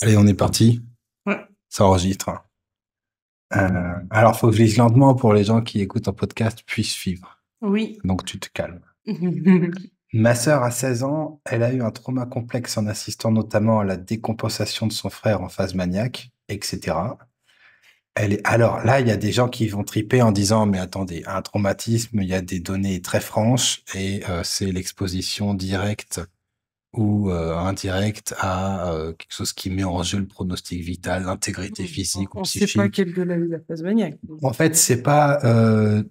Allez, on est parti. Ouais. Ça enregistre. Alors, faut que je lise lentement pour les gens qui écoutent un podcast puissent suivre. Oui. Donc, tu te calmes. Ma sœur a 16 ans. Elle a eu un trauma complexe en assistant notamment à la décompensation de son frère en phase maniaque, etc. Alors là, il y a des gens qui vont triper en disant, mais attendez, un traumatisme, il y a des données très franches et c'est l'exposition directe ou indirecte à quelque chose qui met en jeu le pronostic vital, l'intégrité physique ou On ne sait pas psychique. quelle de la phase maniaque. En fait, c'est pas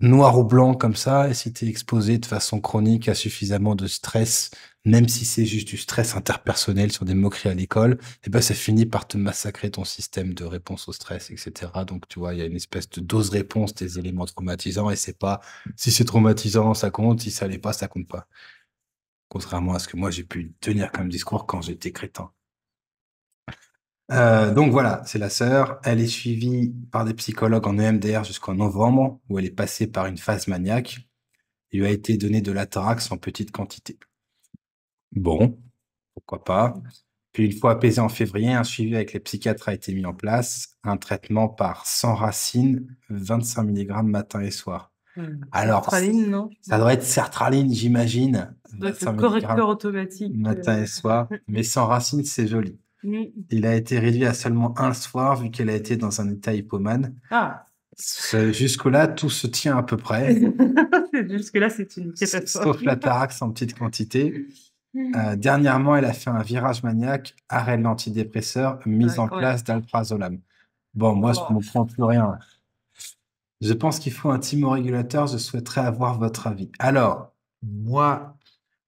noir ou blanc comme ça. Et si tu es exposé de façon chronique à suffisamment de stress, même si c'est juste du stress interpersonnel sur des moqueries à l'école, eh ben ça finit par te massacrer ton système de réponse au stress, etc. Donc tu vois, il y a une espèce de dose-réponse des éléments traumatisants et c'est pas si c'est traumatisant ça compte, si ça l'est pas ça compte pas. Contrairement à ce que moi j'ai pu tenir comme discours quand j'étais crétin. Donc voilà, c'est la sœur. Elle est suivie par des psychologues en EMDR jusqu'en novembre, où elle est passée par une phase maniaque. Il lui a été donné de l'atarax en petite quantité. Bon, pourquoi pas. Puis une fois apaisée en février, un suivi avec les psychiatres a été mis en place. Un traitement par 100 racines, 25 mg matin et soir. Alors, Sertraline, non? ça doit être sertraline, j'imagine. Ça doit être le 25 correcteur mg automatique. matin et soir. Mais 100 racines, c'est joli. Il a été réduit à seulement un soir, vu qu'elle a été dans un état hypomane. Ah, Jusque-là, tout se tient à peu près, jusque-là, c'est une catastrophe. sauf l'atarax en petite quantité. Dernièrement, elle a fait un virage maniaque, arrêt de l'antidépresseur, mise en quand place d'alprazolam. Bon, moi, je ne comprends plus rien. Je pense qu'il faut un thymorégulateur. Je souhaiterais avoir votre avis. Alors, moi,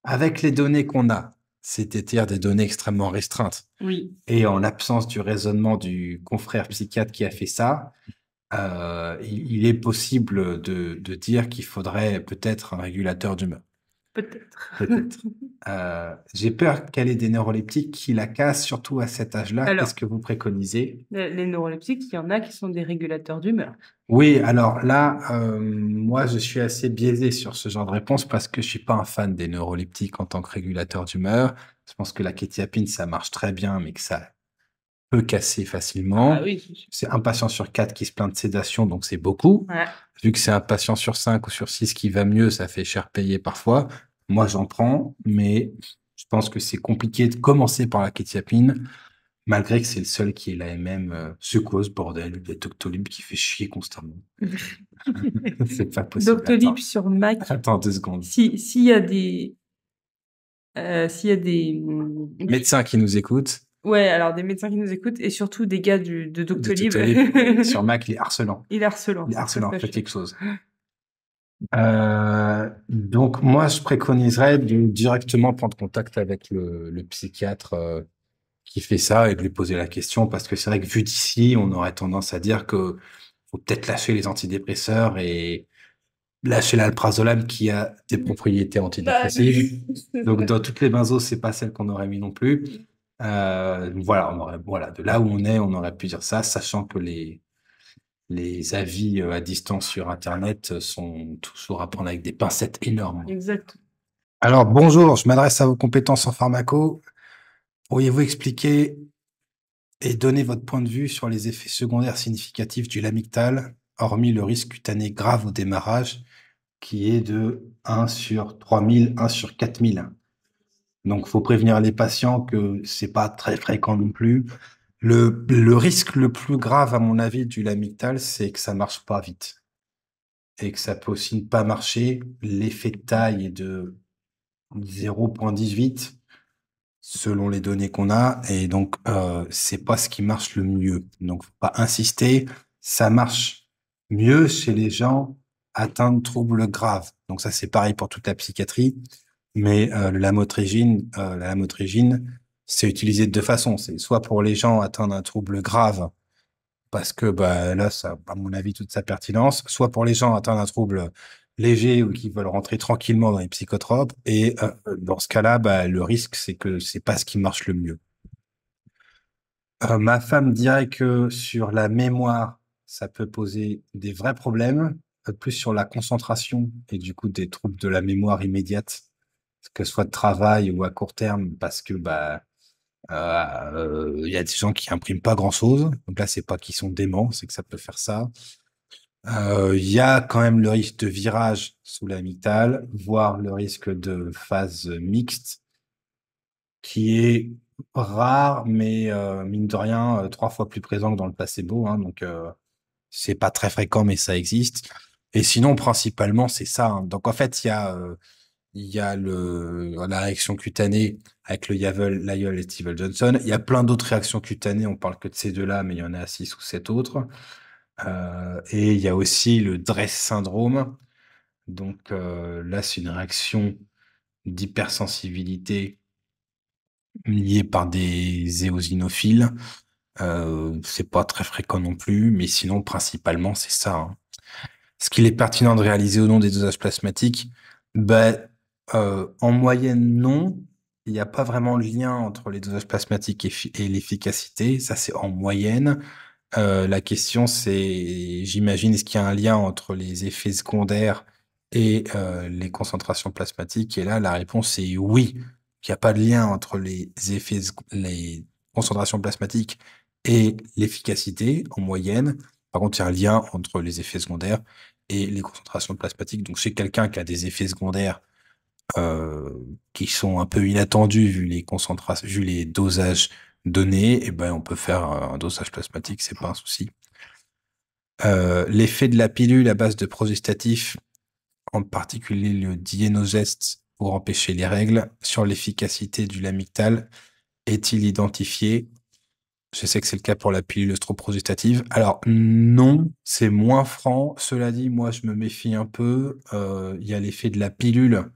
avec les données qu'on a, c'est-à-dire des données extrêmement restreintes, Oui. et en l'absence du raisonnement du confrère psychiatre qui a fait ça, il est possible de dire qu'il faudrait peut-être un régulateur d'humeur. Peut-être. Peut-être. J'ai peur qu'elle ait des neuroleptiques qui la cassent, surtout à cet âge-là. Alors. Qu'est-ce que vous préconisez? Les neuroleptiques, il y en a qui sont des régulateurs d'humeur. Oui, alors là, moi, je suis assez biaisé sur ce genre de réponse parce que je suis pas un fan des neuroleptiques en tant que régulateur d'humeur. Je pense que la kétiapine, ça marche très bien, mais que ça peut casser facilement. Ah oui. C'est un patient sur 4 qui se plaint de sédation, donc c'est beaucoup. Ouais. Vu que c'est un patient sur 5 ou sur 6 qui va mieux, ça fait cher payer parfois. Moi, j'en prends, mais je pense que c'est compliqué de commencer par la kétiapine, malgré que c'est le seul qui est l'AMM sucrose, bordel, des Doctolib qui fait chier constamment. C'est pas possible. Doctolib Attends. sur Mac. Attends 2 secondes. S'il y a des Médecins qui nous écoutent. Ouais, alors des médecins qui nous écoutent et surtout des gars de Doctolib. Sur Mac, il est harcelant. Il est harcelant. Il est harcelant, faites quelque chose. Donc moi, je préconiserais de directement prendre contact avec le psychiatre qui fait ça et de lui poser la question, parce que c'est vrai que vu d'ici, on aurait tendance à dire que faut peut-être lâcher les antidépresseurs et lâcher l'alprazolam qui a des propriétés antidépressives. Donc dans toutes les benzos, c'est pas celle qu'on aurait mis non plus. Voilà, de là où on aurait pu dire ça, sachant que les avis à distance sur Internet sont toujours à prendre avec des pincettes énormes. Exact. Alors, bonjour, je m'adresse à vos compétences en pharmaco. Pourriez-vous expliquer et donner votre point de vue sur les effets secondaires significatifs du Lamictal, hormis le risque cutané grave au démarrage, qui est de 1 sur 3000, 1 sur 4000. Donc, faut prévenir les patients que c'est pas très fréquent non plus. Le risque le plus grave, à mon avis, du Lamictal, c'est que ça marche pas vite. Et que ça peut aussi ne pas marcher. L'effet de taille est de 0,18 selon les données qu'on a. Et donc, c'est pas ce qui marche le mieux. Donc, faut pas insister. Ça marche mieux chez les gens atteints de troubles graves. Donc ça, c'est pareil pour toute la psychiatrie. Mais la lamotrigine, c'est utilisé de deux façons. C'est soit pour les gens atteints d'un trouble grave, parce que bah, là, ça a, à mon avis, toute sa pertinence, soit pour les gens atteints d'un trouble léger ou qui veulent rentrer tranquillement dans les psychotropes. Et dans ce cas-là, bah, le risque, c'est que c'est pas ce qui marche le mieux. Ma femme dirait que sur la mémoire, ça peut poser des vrais problèmes, plus sur la concentration et du coup des troubles de la mémoire immédiate, que ce soit de travail ou à court terme, parce que bah, Il y a des gens qui impriment pas grand-chose. Donc là, c'est pas qu'ils sont déments, c'est que ça peut faire ça. Il y a quand même le risque de virage sous l'amygdale, voire le risque de phase mixte, qui est rare, mais mine de rien, 3 fois plus présent que dans le placebo. Hein, donc, c'est pas très fréquent, mais ça existe. Et sinon, principalement, c'est ça. Hein. Donc, en fait, il y a la réaction cutanée avec le Yavel, Lyell et Steven Johnson. Il y a plein d'autres réactions cutanées. On parle que de ces deux-là, mais il y en a 6 ou 7 autres. Et il y a aussi le DRESS syndrome. Donc là, c'est une réaction d'hypersensibilité liée par des éosinophiles. C'est pas très fréquent non plus, mais sinon, principalement, c'est ça. Hein. Est-ce qu'il est pertinent de réaliser au nom des dosages plasmatiques? Ben, en moyenne, non. Il n'y a pas vraiment de lien entre les dosages plasmatiques et l'efficacité. Ça, c'est en moyenne. La question, c'est, j'imagine, est-ce qu'il y a un lien entre les effets secondaires et les concentrations plasmatiques? Et là, la réponse est oui, qu'il n'y a pas de lien entre les concentrations plasmatiques et l'efficacité en moyenne. Par contre, il y a un lien entre les effets secondaires et les concentrations plasmatiques. Donc, chez quelqu'un qui a des effets secondaires euh, qui sont un peu inattendus vu les dosages donnés, et ben on peut faire un dosage plasmatique, c'est pas un souci. L'effet de la pilule à base de progestatif, en particulier le dienogeste pour empêcher les règles, sur l'efficacité du Lamictal, est-il identifié? Je sais que c'est le cas pour la pilule œstroprogestative. Alors non, c'est moins franc. Cela dit, moi je me méfie un peu. Il y a l'effet de la pilule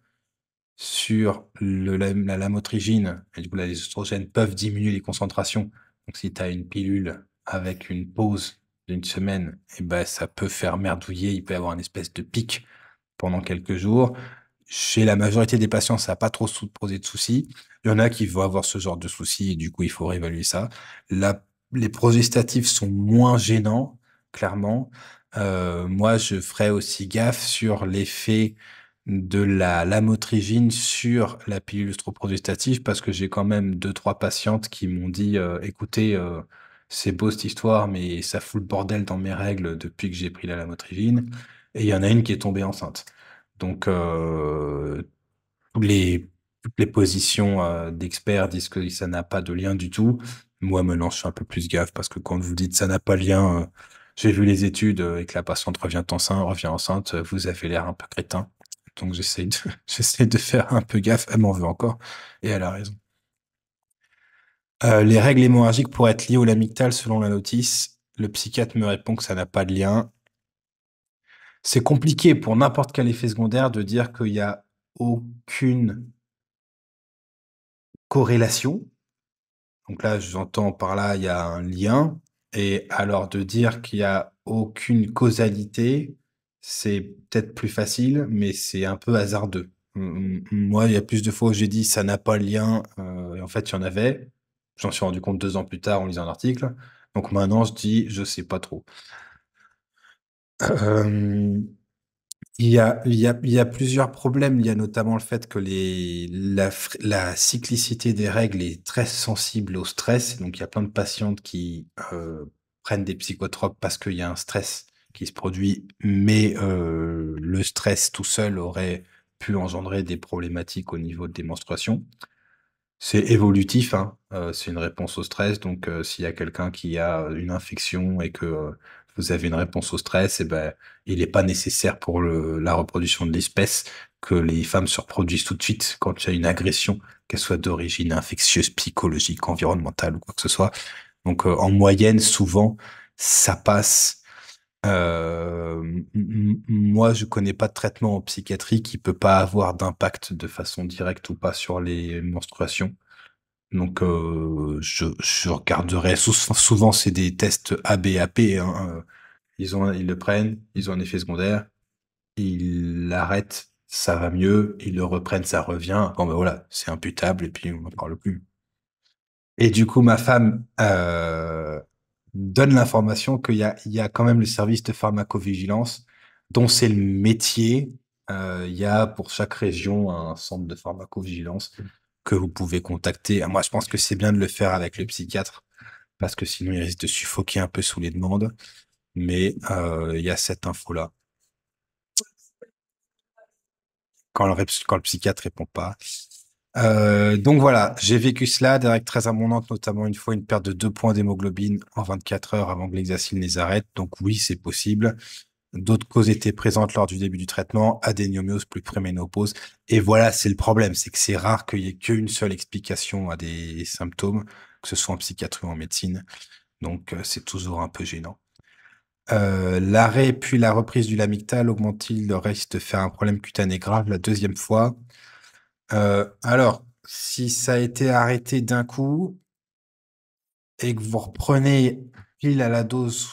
sur la lamotrigine, et du coup, là, les oestrogènes peuvent diminuer les concentrations. Donc, si tu as une pilule avec une pause d'une semaine, et ben, ça peut faire merdouiller, il peut y avoir une espèce de pic pendant quelques jours. Chez la majorité des patients, ça n'a pas trop posé de soucis. Il y en a qui vont avoir ce genre de soucis, et du coup, il faut réévaluer ça. Les progestatifs sont moins gênants, clairement. Moi, je ferais aussi gaffe sur l'effet de la lamotrigine sur la pilule œstroprogestative parce que j'ai quand même 2, 3 patientes qui m'ont dit écoutez, c'est beau cette histoire, mais ça fout le bordel dans mes règles depuis que j'ai pris la lamotrigine. Et il y en a une qui est tombée enceinte. Donc, toutes les positions d'experts disent que ça n'a pas de lien du tout. Moi, maintenant, je fais un peu plus gaffe parce que quand vous dites ça n'a pas de lien, j'ai vu les études et que la patiente revient enceinte, vous avez l'air un peu crétin. Donc, j'essaie de faire un peu gaffe. Elle m'en veut encore et elle a raison. Les règles hémorragiques pourraient être liées au lamictal selon la notice. Le psychiatre me répond que ça n'a pas de lien. C'est compliqué pour n'importe quel effet secondaire de dire qu'il y a aucune corrélation. Donc là, j'entends par là, il y a un lien. Et alors de dire qu'il y a aucune causalité, c'est peut-être plus facile, mais c'est un peu hasardeux. Moi, il y a plus de fois où j'ai dit ça n'a pas de lien, et en fait, il y en avait. J'en suis rendu compte 2 ans plus tard en lisant un article. Donc maintenant, je dis, je sais pas trop. Euh, il y a plusieurs problèmes. Il y a notamment le fait que la cyclicité des règles est très sensible au stress. Donc, il y a plein de patientes qui prennent des psychotropes parce qu'il y a un stress qui se produit, mais le stress tout seul aurait pu engendrer des problématiques au niveau des menstruations. C'est évolutif, hein. C'est une réponse au stress. Donc, s'il y a quelqu'un qui a une infection et que vous avez une réponse au stress, eh ben, il n'est pas nécessaire pour la reproduction de l'espèce que les femmes se reproduisent tout de suite quand il y a une agression, qu'elle soit d'origine infectieuse, psychologique, environnementale ou quoi que ce soit. Donc, en moyenne, souvent, ça passe. Moi, je connais pas de traitement en psychiatrie qui peut pas avoir d'impact de façon directe ou pas sur les menstruations. Donc, je regarderai. Souvent, c'est des tests ABAP. Hein. Ils le prennent, ils ont un effet secondaire, ils l'arrêtent, ça va mieux, ils le reprennent, ça revient. Bon, ben voilà, c'est imputable et puis on n'en parle plus. Et du coup, ma femme donne l'information il y a quand même le service de pharmacovigilance, dont c'est le métier. Il y a pour chaque région un centre de pharmacovigilance. que vous pouvez contacter. Moi, je pense que c'est bien de le faire avec le psychiatre parce que sinon, il risque de suffoquer un peu sous les demandes. Mais il y a cette info-là. Quand le psychiatre répond pas. Donc voilà, j'ai vécu cela direct très abondante, notamment une fois une perte de 2 points d'hémoglobine en 24 heures avant que l'hexacyle les arrête. Donc oui, c'est possible. D'autres causes étaient présentes lors du début du traitement, adénomiose plus préménopause. Et voilà, c'est le problème, c'est que c'est rare qu'il y ait qu'une seule explication à des symptômes, que ce soit en psychiatrie ou en médecine. Donc c'est toujours un peu gênant. L'arrêt puis la reprise du Lamictal augmente-t-il le risque de faire un problème cutané grave la deuxième fois? Alors, si ça a été arrêté d'un coup et que vous reprenez pile à la dose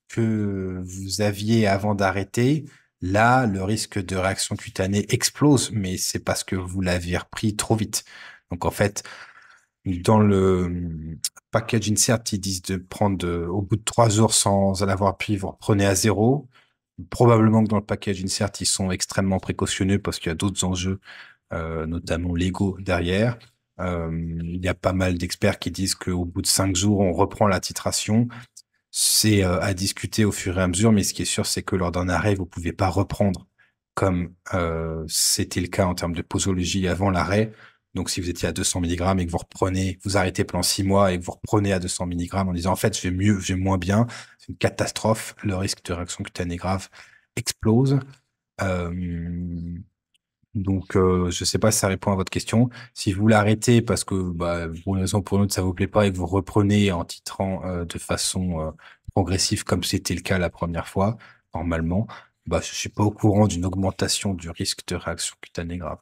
que vous aviez avant d'arrêter, là, le risque de réaction cutanée explose, mais c'est parce que vous l'aviez repris trop vite. Donc, en fait, dans le package insert, ils disent de prendre au bout de 3 jours sans l'avoir pris, vous reprenez à zéro. Probablement que dans le package insert, ils sont extrêmement précautionneux parce qu'il y a d'autres enjeux, notamment légaux derrière. Il y a pas mal d'experts qui disent qu'au bout de 5 jours, on reprend la titration. C'est à discuter au fur et à mesure, mais ce qui est sûr, c'est que lors d'un arrêt, vous pouvez pas reprendre comme c'était le cas en termes de posologie avant l'arrêt. Donc, si vous étiez à 200 mg et que vous reprenez, vous arrêtez pendant 6 mois et que vous reprenez à 200 mg en disant, en fait, je vais mieux, je vais moins bien, c'est une catastrophe. Le risque de réaction cutanée grave explose. Donc, je sais pas si ça répond à votre question. Si vous l'arrêtez parce que, bah, pour une raison ou pour une autre, ça vous plaît pas et que vous reprenez en titrant de façon progressive comme c'était le cas la première fois, normalement, bah, je suis pas au courant d'une augmentation du risque de réaction cutanée grave.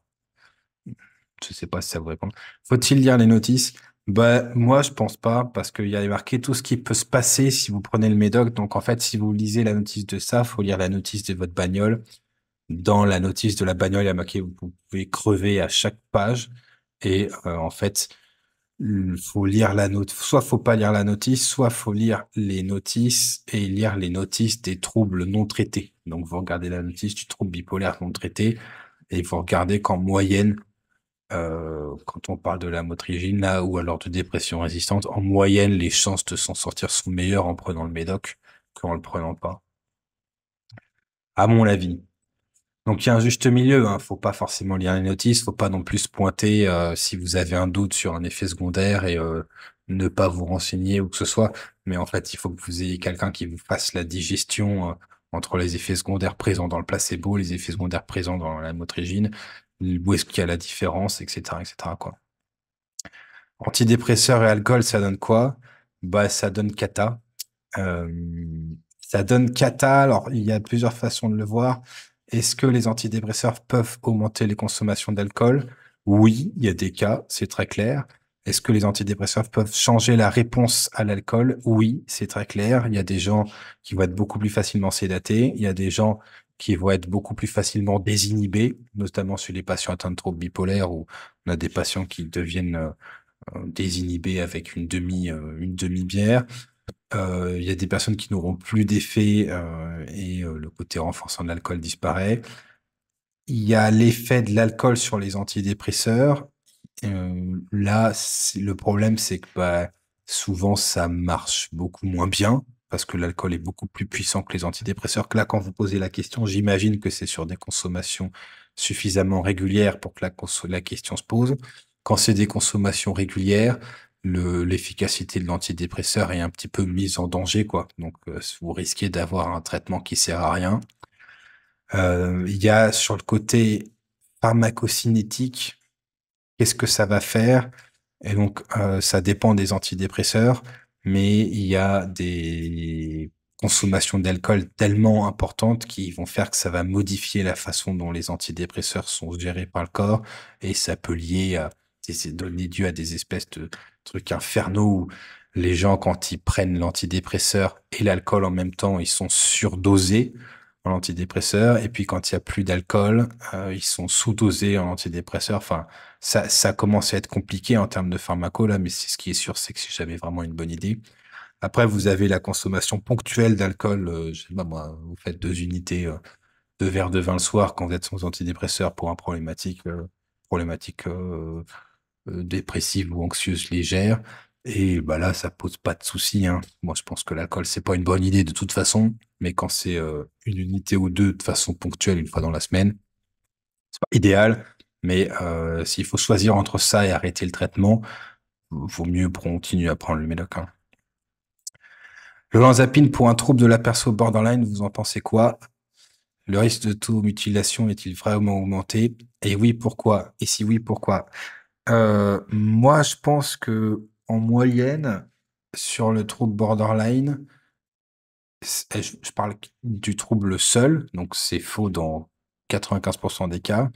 Je sais pas si ça vous répond. Faut-il lire les notices? Bah, moi, je pense pas, parce qu'il y a marqué tout ce qui peut se passer si vous prenez le médoc. Donc, en fait, si vous lisez la notice de ça, faut lire la notice de votre bagnole. Dans la notice de la bagnole, il y a marqué vous pouvez crever à chaque page. Et en fait, il faut lire la note. Soit faut pas lire la notice, soit faut lire les notices et lire les notices des troubles non traités. Donc vous regardez la notice du trouble bipolaire non traité et vous regardez qu'en moyenne, quand on parle de la motrigine là ou alors de dépression résistante, en moyenne, les chances de s'en sortir sont meilleures en prenant le médoc qu'en le prenant pas. À mon avis. Donc il y a un juste milieu, hein. Faut pas forcément lire les notices, faut pas non plus se pointer si vous avez un doute sur un effet secondaire et ne pas vous renseigner ou que ce soit. Mais en fait, il faut que vous ayez quelqu'un qui vous fasse la digestion entre les effets secondaires présents dans le placebo, les effets secondaires présents dans la motrigine, où est-ce qu'il y a la différence, etc., etc., quoi. Antidépresseurs et alcool, ça donne quoi? Bah, ça donne cata. Euh, Ça donne cata. Alors, il y a plusieurs façons de le voir. Est-ce que les antidépresseurs peuvent augmenter les consommations d'alcool? Oui, il y a des cas, c'est très clair. Est-ce que les antidépresseurs peuvent changer la réponse à l'alcool? Oui, c'est très clair. Il y a des gens qui vont être beaucoup plus facilement sédatés. Il y a des gens qui vont être beaucoup plus facilement désinhibés, notamment chez les patients atteints de troubles bipolaires où on a des patients qui deviennent désinhibés avec une demi-bière. Il y a des personnes qui n'auront plus d'effet et le côté renforçant de l'alcool disparaît. Il y a l'effet de l'alcool sur les antidépresseurs. Là, le problème, c'est que bah, souvent, ça marche beaucoup moins bien parce que l'alcool est beaucoup plus puissant que les antidépresseurs. Que là, quand vous posez la question, j'imagine que c'est sur des consommations suffisamment régulières pour que la question se pose. Quand c'est des consommations régulières, l'efficacité de l'antidépresseur est un petit peu mise en danger, quoi. Donc, vous risquez d'avoir un traitement qui sert à rien. Il y a sur le côté pharmacocinétique, qu'est-ce que ça va faire? Et donc, ça dépend des antidépresseurs, mais il y a des consommations d'alcool tellement importantes qui vont faire que ça va modifier la façon dont les antidépresseurs sont gérés par le corps, et ça peut donner lieu à des espèces de trucs infernaux où les gens, quand ils prennent l'antidépresseur et l'alcool en même temps, ils sont surdosés en antidépresseurs, et puis quand il y a plus d'alcool, ils sont sous-dosés en antidépresseurs. Enfin, ça commence à être compliqué en termes de pharmaco, là, mais ce qui est sûr, c'est que c'est jamais vraiment une bonne idée. Après, vous avez la consommation ponctuelle d'alcool. Je sais pas moi, vous faites 2 unités, 2 verres de vin le soir quand vous êtes sans antidépresseur pour un problématique dépressive ou anxieuse légère. Et bah là, ça pose pas de souci, hein. Moi, je pense que l'alcool, c'est pas une bonne idée de toute façon, mais quand c'est une unité ou deux de façon ponctuelle, une fois dans la semaine, c'est pas idéal. Mais s'il faut choisir entre ça et arrêter le traitement, vaut mieux continuer à prendre le médoc, hein. L'olanzapine pour un trouble de la perso borderline, vous en pensez quoi? Le risque d'automutilation est-il vraiment augmenté? Et oui, pourquoi? Et si oui, pourquoi? Moi, je pense que en moyenne, sur le trouble borderline, je parle du trouble seul, donc c'est faux dans 95% des cas.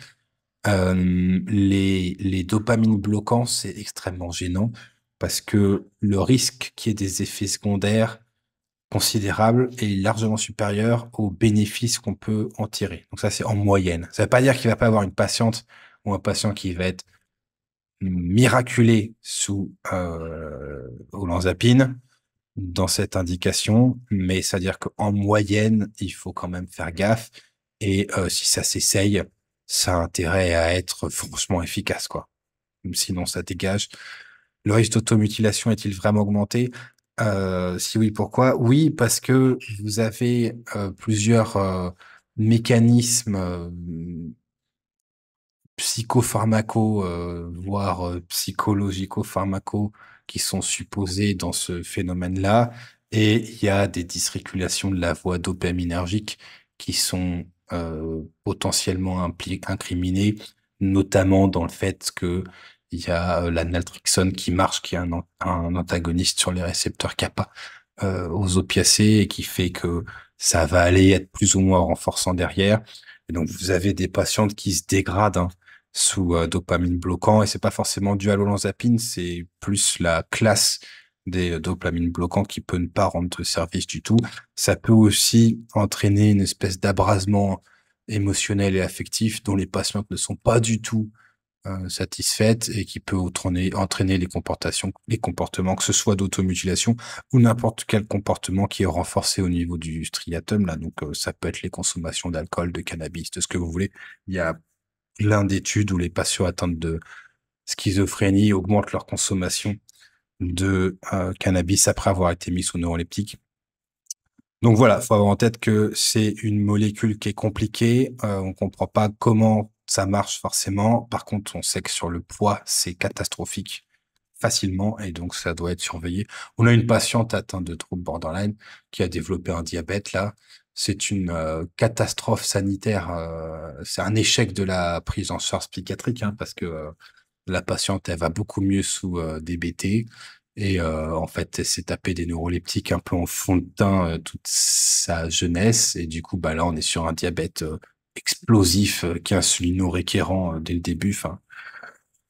Les dopamines bloquants, c'est extrêmement gênant parce que le risque qu'il y ait des effets secondaires considérable et largement supérieur aux bénéfices qu'on peut en tirer. Donc ça, c'est en moyenne. Ça veut pas dire qu'il va pas avoir une patiente ou un patient qui va être miraculé sous olanzapine dans cette indication, mais c'est-à-dire qu'en moyenne, il faut quand même faire gaffe et si ça s'essaye, ça a intérêt à être franchement efficace, quoi. Sinon, ça dégage. Le risque d'automutilation est-il vraiment augmenté? Si oui, pourquoi? Oui, parce que vous avez plusieurs mécanismes psychopharmacaux, voire psychologico-pharmacaux qui sont supposés dans ce phénomène-là. Et il y a des dysrégulations de la voie dopaminergique qui sont potentiellement incriminées, notamment dans le fait que il y a la naltrexone qui marche, qui est un antagoniste sur les récepteurs kappa aux opiacés et qui fait que ça va aller être plus ou moins renforçant derrière. Et donc vous avez des patientes qui se dégradent, hein, sous dopamine bloquant et c'est pas forcément dû à l'olanzapine, c'est plus la classe des dopamines bloquants qui peut ne pas rendre service du tout. Ça peut aussi entraîner une espèce d'abrasement émotionnel et affectif dont les patientes ne sont pas du tout satisfaites et qui peut entraîner les comportements, que ce soit d'automutilation ou n'importe quel comportement qui est renforcé au niveau du striatum là. Donc ça peut être les consommations d'alcool, de cannabis, de ce que vous voulez. Il y a plein d'études où les patients atteints de schizophrénie augmentent leur consommation de cannabis après avoir été mis sous neuroleptique. Donc voilà, faut avoir en tête que c'est une molécule qui est compliquée. On comprend pas comment ça marche forcément. Par contre, on sait que sur le poids, c'est catastrophique facilement et donc ça doit être surveillé. On a une patiente atteinte de troubles borderline qui a développé un diabète là. C'est une catastrophe sanitaire. C'est un échec de la prise en charge psychiatrique, hein, parce que la patiente, elle va beaucoup mieux sous DBT. Et en fait, elle s'est tapé des neuroleptiques un peu en fond de teint toute sa jeunesse. Et du coup, bah là, on est sur un diabète explosif qui est insulino-requérant dès le début. Enfin,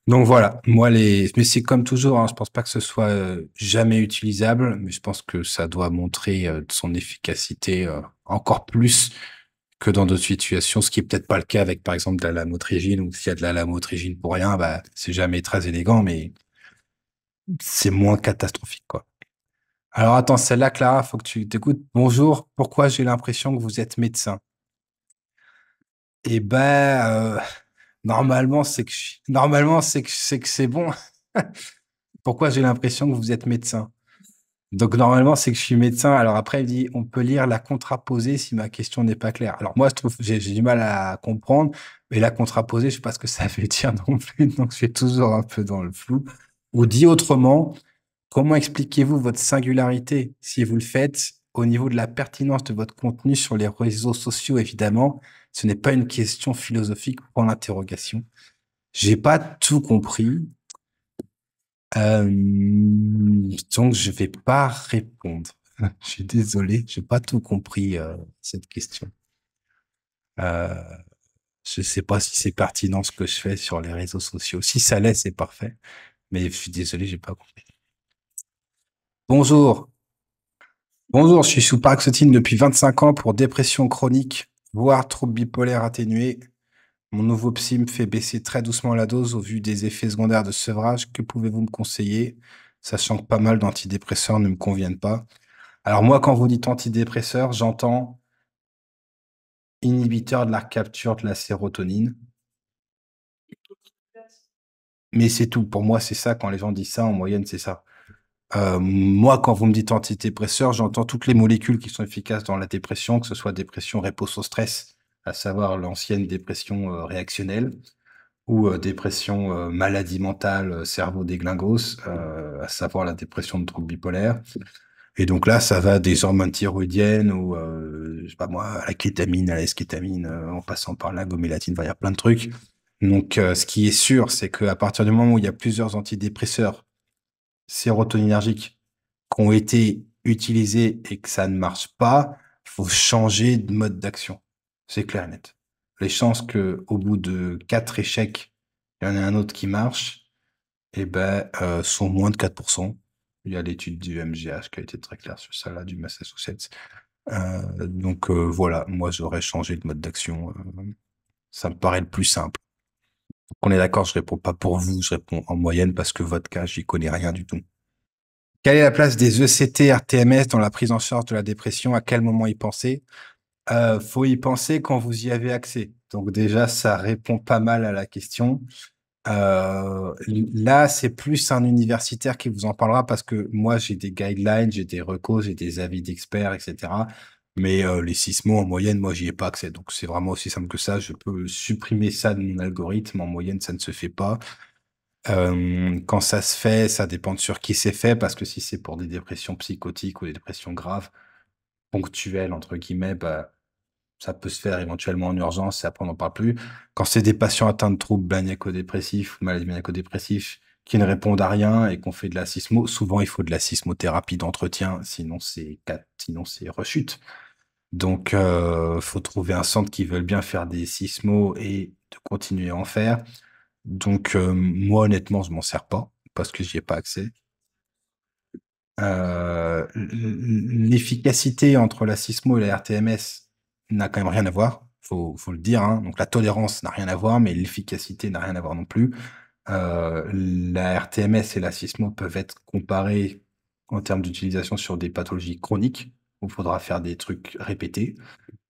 donc voilà, mais c'est comme toujours, hein, je pense pas que ce soit jamais utilisable, mais je pense que ça doit montrer son efficacité encore plus que dans d'autres situations, ce qui est peut-être pas le cas avec, par exemple, de la lamotrigine, ou s'il y a de la lamotrigine pour rien, bah, c'est jamais très élégant, mais c'est moins catastrophique, quoi. Alors attends, celle-là, Clara, faut que tu t'écoutes. Bonjour, pourquoi j'ai l'impression que vous êtes médecin? Eh ben, normalement, c'est que c'est bon. Pourquoi j'ai l'impression que vous êtes médecin? Donc normalement, c'est que je suis médecin. Alors après, il dit, on peut lire la contraposée si ma question n'est pas claire. Alors moi, je trouve, j'ai du mal à comprendre, mais la contraposée, je sais pas ce que ça veut dire non plus, donc je suis toujours un peu dans le flou. Ou dit autrement, comment expliquez-vous votre singularité si vous le faites au niveau de la pertinence de votre contenu sur les réseaux sociaux, évidemment. Ce n'est pas une question philosophique pour l'interrogation. J'ai pas tout compris. Donc, je vais pas répondre. Je suis désolé, j'ai pas tout compris cette question. Euh, je sais pas si c'est pertinent ce que je fais sur les réseaux sociaux. Si ça l'est, c'est parfait. Mais je suis désolé, j'ai pas compris. Bonjour. Bonjour, je suis sous paroxétine depuis 25 ans pour dépression chronique, voire trouble bipolaire atténué. Mon nouveau psy me fait baisser très doucement la dose au vu des effets secondaires de sevrage. Que pouvez-vous me conseiller, sachant que pas mal d'antidépresseurs ne me conviennent pas? Alors moi, quand vous dites antidépresseur, j'entends inhibiteur de la capture de la sérotonine. Mais c'est tout. Pour moi, c'est ça. Quand les gens disent ça, en moyenne, c'est ça. Moi, quand vous me dites antidépresseur, j'entends toutes les molécules qui sont efficaces dans la dépression, que ce soit dépression réponse au stress, à savoir l'ancienne dépression réactionnelle, ou dépression maladie mentale, cerveau déglingos, à savoir la dépression de trouble bipolaire. Et donc là, ça va des hormones thyroïdiennes ou, je sais pas moi, à la kétamine, à la eskétamine, en passant par la gomélatine, enfin, il y a plein de trucs. Donc, ce qui est sûr, c'est qu'à partir du moment où il y a plusieurs antidépresseurs sérotoninergiques qui ont été utilisés et que ça ne marche pas, il faut changer de mode d'action. C'est clair et net. Les chances que, au bout de 4 échecs, il y en ait un autre qui marche, eh ben, sont moins de 4%. Il y a l'étude du MGH qui a été très claire sur ça, là, du Massachusetts. Donc, voilà, moi, j'aurais changé de mode d'action. Ça me paraît le plus simple. Donc, on est d'accord, je réponds pas pour vous, je réponds en moyenne parce que votre cas, j'y connais rien du tout. Quelle est la place des ECT RTMS dans la prise en charge de la dépression? À quel moment y penser? Faut y penser quand vous y avez accès. Donc déjà, ça répond pas mal à la question. Là, c'est plus un universitaire qui vous en parlera parce que moi, j'ai des guidelines, j'ai des recos, j'ai des avis d'experts, etc. Mais les sismos, en moyenne, moi, j'y ai pas accès. Donc, c'est vraiment aussi simple que ça. Je peux supprimer ça de mon algorithme. En moyenne, ça ne se fait pas. Quand ça se fait, ça dépend de sur qui c'est fait parce que si c'est pour des dépressions psychotiques ou des dépressions graves, ponctuelles, entre guillemets, bah, ça peut se faire éventuellement en urgence et après on n'en parle plus. Quand c'est des patients atteints de troubles maniaco-dépressifs ou maladies maniaco-dépressifs qui ne répondent à rien et qu'on fait de la sismo, souvent il faut de la sismothérapie d'entretien, sinon c'est rechute. Donc faut trouver un centre qui veut bien faire des sismos et de continuer à en faire. Donc moi honnêtement je m'en sers pas parce que j'y ai pas accès. L'efficacité entre la sismo et la RTMS n'a quand même rien à voir, faut le dire, hein. Donc la tolérance n'a rien à voir, mais l'efficacité n'a rien à voir non plus. La RTMS et la sismo peuvent être comparées en termes d'utilisation sur des pathologies chroniques où il faudra faire des trucs répétés.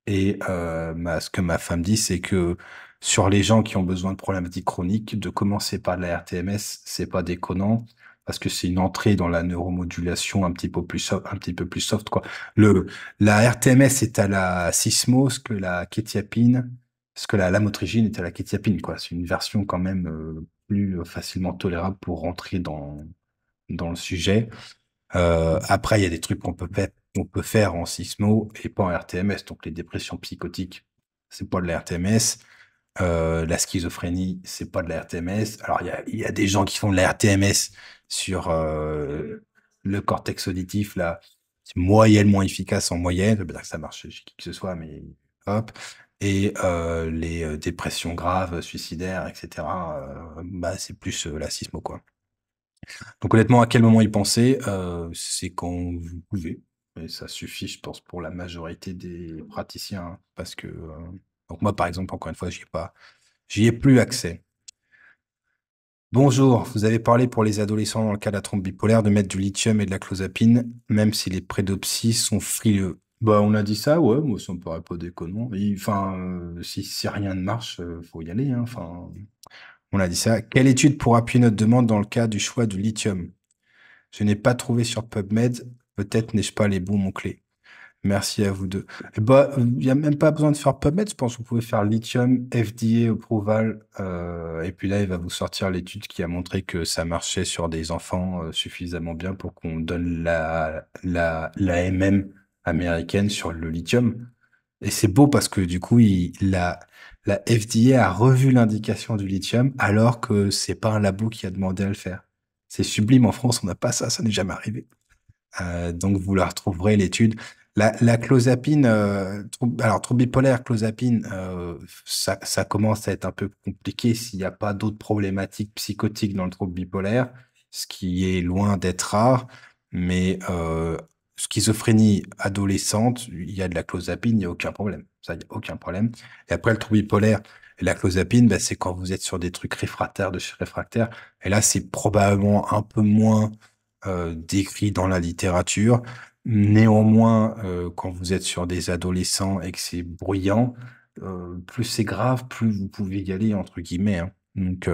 Et ce que ma femme dit, c'est que sur les gens qui ont besoin de problématiques chroniques, de commencer par de la RTMS, c'est pas déconnant parce que c'est une entrée dans la neuromodulation un petit peu plus soft, quoi. La RTMS est à la sismo, ce que la lamotrigine est à la kétiapine, quoi. C'est une version quand même plus facilement tolérable pour rentrer dans le sujet. Après, il y a des trucs qu'on peut faire en sismo et pas en RTMS. Donc, les dépressions psychotiques, c'est pas de la RTMS. La schizophrénie, c'est pas de la RTMS. Alors, il y a des gens qui font de la RTMS sur le cortex auditif, là. C'est moyennement efficace en moyenne. Ça veut dire que ça marche chez qui que ce soit, mais hop. Et les dépressions graves, suicidaires, etc., bah, c'est plus la sismo, quoi. Donc honnêtement, à quel moment y penser? C'est quand vous pouvez. Et ça suffit, je pense, pour la majorité des praticiens, hein, parce que donc moi, par exemple, encore une fois, j'y ai plus accès. Bonjour, vous avez parlé pour les adolescents dans le cas de la trompe bipolaire de mettre du lithium et de la clozapine, même si les prédopsies sont frileux. Bah, on a dit ça, ouais, moi, ça me paraît pas déconnant. Enfin, si rien ne marche, faut y aller, hein. Enfin, on a dit ça. Quelle étude pour appuyer notre demande dans le cas du choix du lithium? Je n'ai pas trouvé sur PubMed. Peut-être n'ai-je pas les bons mots-clés. Merci à vous deux. Eh ben, il n'y a même pas besoin de faire PubMed. Je pense que vous pouvez faire lithium, FDA approval. Et puis là, il va vous sortir l'étude qui a montré que ça marchait sur des enfants suffisamment bien pour qu'on donne la MM américaine sur le lithium. Et c'est beau parce que du coup, la FDA a revu l'indication du lithium alors que c'est pas un labo qui a demandé à le faire. C'est sublime, en France, on n'a pas ça, ça n'est jamais arrivé. Donc vous la retrouverez l'étude. La clozapine, alors trouble bipolaire, clozapine, ça commence à être un peu compliqué s'il n'y a pas d'autres problématiques psychotiques dans le trouble bipolaire, ce qui est loin d'être rare. Mais schizophrénie adolescente, il y a de la clozapine, il n'y a aucun problème. Ça, il n'y a aucun problème. Et après, le trouble bipolaire et la clozapine, bah, c'est quand vous êtes sur des trucs réfractaires de chez réfractaire. Et là, c'est probablement un peu moins décrit dans la littérature. Néanmoins, quand vous êtes sur des adolescents et que c'est bruyant, plus c'est grave, plus vous pouvez y aller, entre guillemets, hein. Donc,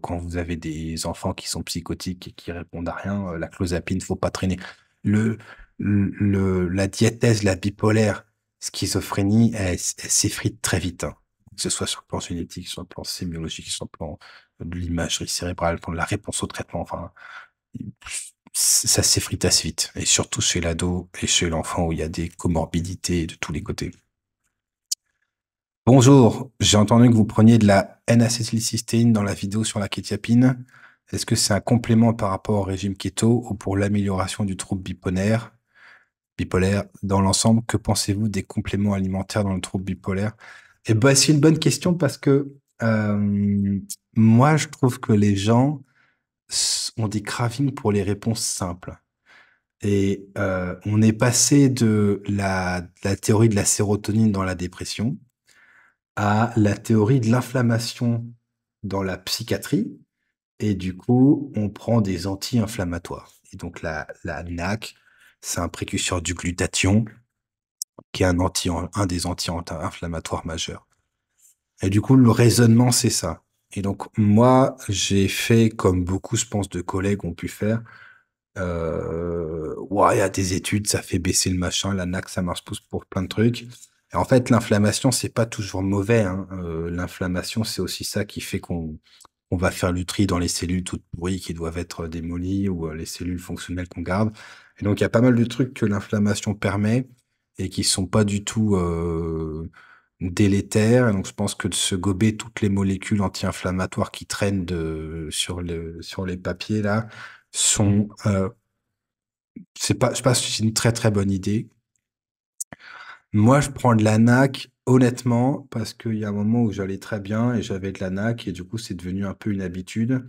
quand vous avez des enfants qui sont psychotiques et qui répondent à rien, la clozapine, faut pas traîner. Le, la diathèse, la bipolaire, schizophrénie, elle s'effrite très vite, hein. Que ce soit sur le plan génétique, sur le plan sémiologique, sur le plan de l'imagerie cérébrale, pour la réponse au traitement, enfin, ça s'effrite assez vite. Et surtout chez l'ado et chez l'enfant où il y a des comorbidités de tous les côtés. Bonjour, j'ai entendu que vous preniez de la N-acétylcystéine dans la vidéo sur la kétiapine. Est-ce que c'est un complément par rapport au régime keto ou pour l'amélioration du trouble bipolaire? Bipolaire dans l'ensemble, que pensez-vous des compléments alimentaires dans le trouble bipolaire? Eh ben, c'est une bonne question parce que moi, je trouve que les gens ont des cravings pour les réponses simples. Et on est passé de la théorie de la sérotonine dans la dépression à la théorie de l'inflammation dans la psychiatrie. Et du coup, on prend des anti-inflammatoires. Et donc, la NAC, c'est un précurseur du glutathion, qui est un des anti-inflammatoires majeurs. Et du coup, le raisonnement, c'est ça. Et donc, moi, j'ai fait comme beaucoup, je pense, de collègues ont pu faire. Ouais, il y a des études, ça fait baisser le machin, la NAC, ça marche pour plein de trucs. Et en fait, l'inflammation, c'est pas toujours mauvais, hein. L'inflammation, c'est aussi ça qui fait qu'on va faire le tri dans les cellules toutes pourries qui doivent être démolies ou les cellules fonctionnelles qu'on garde. Et donc, il y a pas mal de trucs que l'inflammation permet et qui sont pas du tout délétères. Et donc, je pense que de se gober toutes les molécules anti-inflammatoires qui traînent sur les papiers là sont, je sais pas si c'est une très très bonne idée. Moi, je prends de la NAC, honnêtement, parce qu'il y a un moment où j'allais très bien et j'avais de la NAC et du coup, c'est devenu un peu une habitude.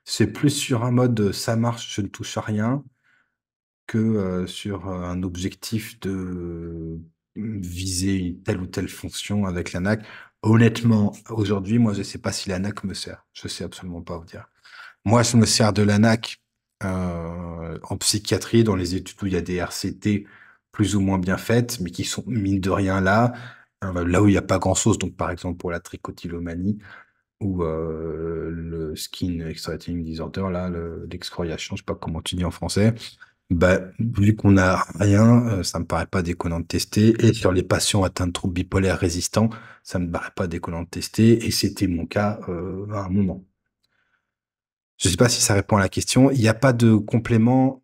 C'est plus sur un mode ça marche, je ne touche à rien, que sur un objectif de viser une telle ou telle fonction avec la NAC. Honnêtement, aujourd'hui, moi, je sais pas si la NAC me sert. Je sais absolument pas vous dire. Moi, je me sers de l'ANAC en psychiatrie, dans les études où il y a des RCT plus ou moins bien faites, mais qui sont mine de rien là, là où il n'y a pas grand-chose. Donc, par exemple, pour la trichotillomanie ou le skin excoriating disorder, là, l'excoriation, je sais pas comment tu dis en français. Bah, vu qu'on n'a rien, ça me paraît pas déconnant de tester. Et sur les patients atteints de troubles bipolaires résistants, ça me paraît pas déconnant de tester. Et c'était mon cas à un moment. Je sais pas si ça répond à la question. Il n'y a pas de complément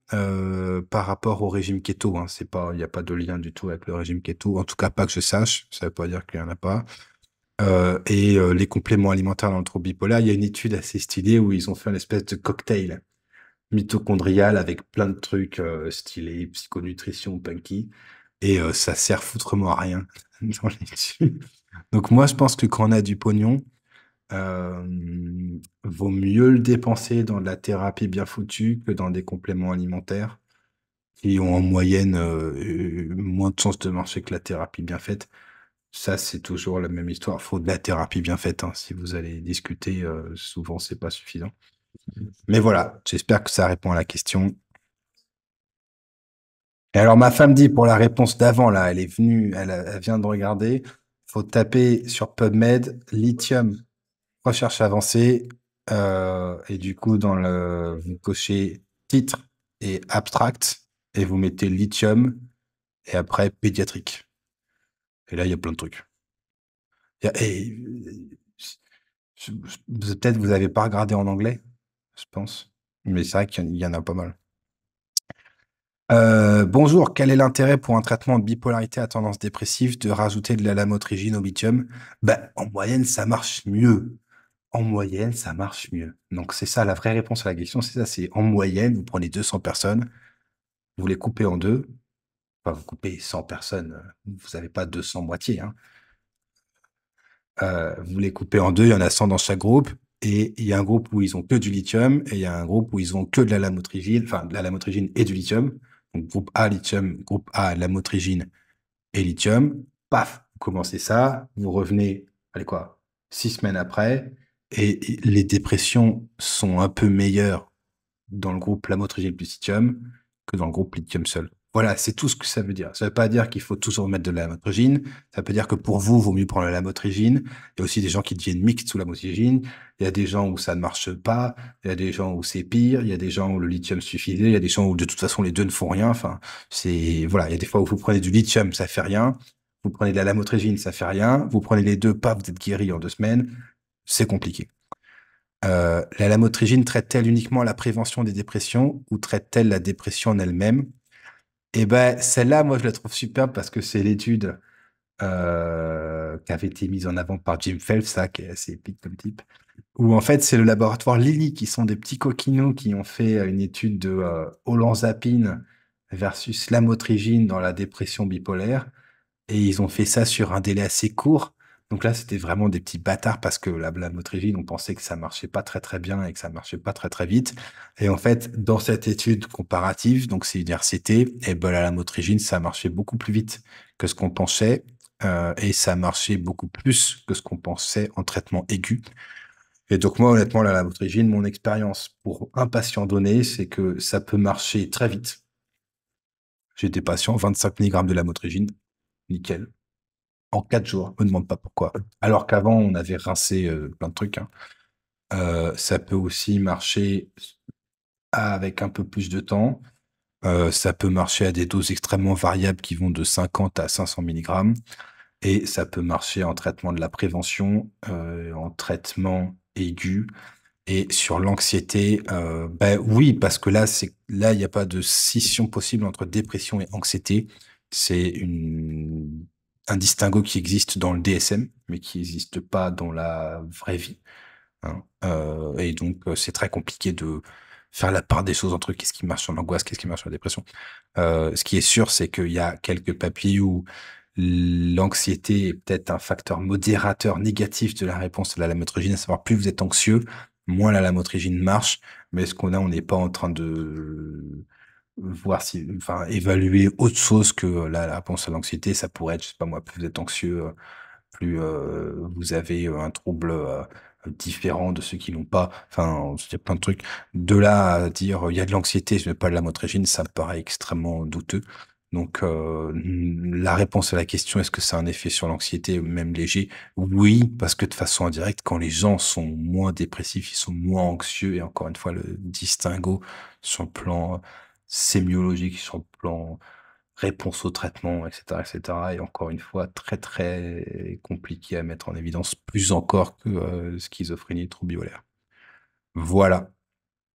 par rapport au régime keto, hein. C'est pas, il n'y a pas de lien du tout avec le régime keto. En tout cas, pas que je sache. Ça veut pas dire qu'il y en a pas. Les compléments alimentaires dans le trouble bipolaire, il y a une étude assez stylée où ils ont fait une espèce de cocktail mitochondrial avec plein de trucs stylés, psychonutrition, punky, et ça sert foutrement à rien dans l'étude. Donc moi, je pense que quand on a du pognon, vaut mieux le dépenser dans de la thérapie bien foutue que dans des compléments alimentaires qui ont en moyenne moins de chances de marcher que la thérapie bien faite. Ça, c'est toujours la même histoire. Faut de la thérapie bien faite, hein. Si vous allez discuter, souvent, c'est pas suffisant. Mais voilà, j'espère que ça répond à la question. Et alors, ma femme dit pour la réponse d'avant, là, elle est venue, elle vient de regarder. Faut taper sur PubMed, lithium, recherche avancée, et du coup, vous cochez titre et abstract, et vous mettez lithium, et après pédiatrique. Et là, il y a plein de trucs. Peut-être vous avez pas regardé en anglais, je pense. Mais c'est vrai qu'il y en a pas mal. Bonjour, quel est l'intérêt pour un traitement de bipolarité à tendance dépressive de rajouter de la lamotrigine au lithium? Ben, en moyenne, ça marche mieux. En moyenne, ça marche mieux. Donc, c'est ça, la vraie réponse à la question, c'est ça, c'est en moyenne, vous prenez 200 personnes, vous les coupez en deux. Enfin, vous coupez 100 personnes, vous n'avez pas 200 moitiés, hein. Vous les coupez en deux, il y en a 100 dans chaque groupe, et il y a un groupe où ils ont que du lithium, et il y a un groupe où ils ont que de la lamotrigine, enfin, de la lamotrigine et du lithium. Donc, groupe A, lithium, groupe A, lamotrigine et lithium. Paf, vous commencez ça, vous revenez, allez quoi, 6 semaines après, et les dépressions sont un peu meilleures dans le groupe lamotrigine plus lithium que dans le groupe lithium seul. Voilà, c'est tout ce que ça veut dire. Ça veut pas dire qu'il faut toujours mettre de la lamotrigine. Ça peut dire que pour vous, vaut mieux prendre la lamotrigine. Il y a aussi des gens qui deviennent mixtes sous la lamotrigine. Il y a des gens où ça ne marche pas. Il y a des gens où c'est pire. Il y a des gens où le lithium suffisait. Il y a des gens où de toute façon les deux ne font rien. Enfin, voilà. Il y a des fois où vous prenez du lithium, ça fait rien. Vous prenez de la lamotrigine, ça fait rien. Vous prenez les deux, pas, vous êtes guéri en 2 semaines. C'est compliqué. La lamotrigine traite-t-elle uniquement la prévention des dépressions ou traite-t-elle la dépression en elle-même? Et ben, celle-là, moi, je la trouve superbe parce que c'est l'étude qui avait été mise en avant par Jim Phelps, ça, qui est assez épique comme type, où en fait, c'est le laboratoire Lilly qui sont des petits coquinots qui ont fait une étude de olanzapine versus lamotrigine dans la dépression bipolaire. Et ils ont fait ça sur un délai assez court. Donc là, c'était vraiment des petits bâtards parce que la lamotrigine, on pensait que ça marchait pas très très bien et que ça marchait pas très très vite. Et en fait, dans cette étude comparative, donc c'est une RCT, et ben la lamotrigine, ça marchait beaucoup plus vite que ce qu'on pensait. Et ça marchait beaucoup plus que ce qu'on pensait en traitement aigu. Et donc moi, honnêtement, la lamotrigine, mon expérience pour un patient donné, c'est que ça peut marcher très vite. J'ai des patients, 25 mg de lamotrigine, nickel en 4 jours. Me demande pas pourquoi. Alors qu'avant, on avait rincé plein de trucs, hein. Ça peut aussi marcher avec un peu plus de temps. Ça peut marcher à des doses extrêmement variables qui vont de 50 à 500 mg. Et ça peut marcher en traitement de la prévention, en traitement aigu. Et sur l'anxiété, ben oui, parce que là, il n'y a pas de scission possible entre dépression et anxiété. C'est un distinguo qui existe dans le DSM, mais qui n'existe pas dans la vraie vie, hein. Et donc, c'est très compliqué de faire la part des choses entre qu'est-ce qui marche sur l'angoisse, qu'est-ce qui marche sur la dépression. Ce qui est sûr, c'est qu'il y a quelques papiers où l'anxiété est peut-être un facteur modérateur négatif de la réponse à la lamotrigine, à savoir plus vous êtes anxieux, moins la lamotrigine marche. Mais ce qu'on a, on n'est pas en train de voir si, enfin, évaluer autre chose que la réponse à l'anxiété. Ça pourrait être, je sais pas moi, plus vous êtes anxieux, plus vous avez un trouble différent de ceux qui l'ont pas. Enfin, il y a plein de trucs. De là à dire il y a de l'anxiété, je n'ai pas de lamotrigine, ça me paraît extrêmement douteux. Donc, la réponse à la question, est-ce que ça a un effet sur l'anxiété, même léger? Oui, parce que de façon indirecte, quand les gens sont moins dépressifs, ils sont moins anxieux, et encore une fois, le distinguo sur le plan sémiologique, sur le plan réponse au traitement, etc., etc. Et encore une fois, très, très compliqué à mettre en évidence, plus encore que schizophrénie et trouble bipolaire. Voilà.